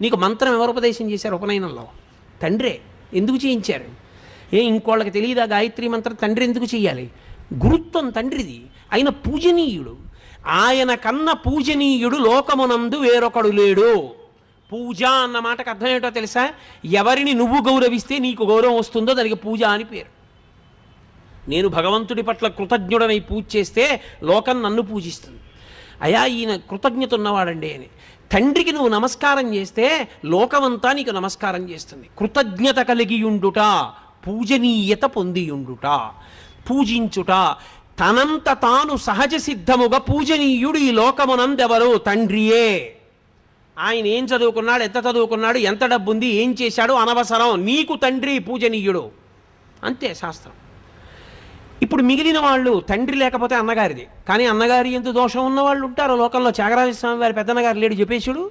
నీకు మంత్రం ఎవరు ఉపదేశం చేశారు ఉపనయనంలో? తండ్రే. ఎందుకు చేయించారు? ఇంకోళ్ళకి తెలియదా గాయత్రి మంత్రం? తండ్రి ఎందుకు చేయాలి? గురుత్వం తండ్రిది. ఆయన పూజనీయుడు. ఆయన కన్న పూజనీయుడు లోకమునందు వేరొకడు లేడు. పూజ అన్న మాటకు అర్థం ఏంటో తెలుసా? ఎవరిని నువ్వు గౌరవిస్తే నీకు గౌరవం వస్తుందో దానికి పూజ అని పేరు. నేను భగవంతుడి పట్ల కృతజ్ఞుడనై పూజ చేస్తే లోకం నన్ను పూజిస్తుంది. అయా ఈయన కృతజ్ఞత ఉన్నవాడండి అని. తండ్రికి నువ్వు నమస్కారం చేస్తే లోకమంతా నీకు నమస్కారం చేస్తుంది. కృతజ్ఞత కలిగియుండుట, పూజనీయత పొందియుండుట, పూజించుట. తనంత తాను సహజ సిద్ధముగా పూజనీయుడు ఈ లోకమునందెవరు? తండ్రియే. ఆయన ఏం చదువుకున్నాడు, ఎంత చదువుకున్నాడు, ఎంత డబ్బుంది, ఏం చేశాడు అనవసరం. నీకు తండ్రి పూజనీయుడు, అంతే శాస్త్రం. ఇప్పుడు మిగిలిన వాళ్ళు తండ్రి లేకపోతే అన్నగారిది. కానీ అన్నగారి ఎంత దోషం ఉన్నవాళ్ళు ఉంటారు లోకంలో. త్యాగరాజస్వామి వారి పెద్దన్నగారు లేడు చెప్పేశాడు.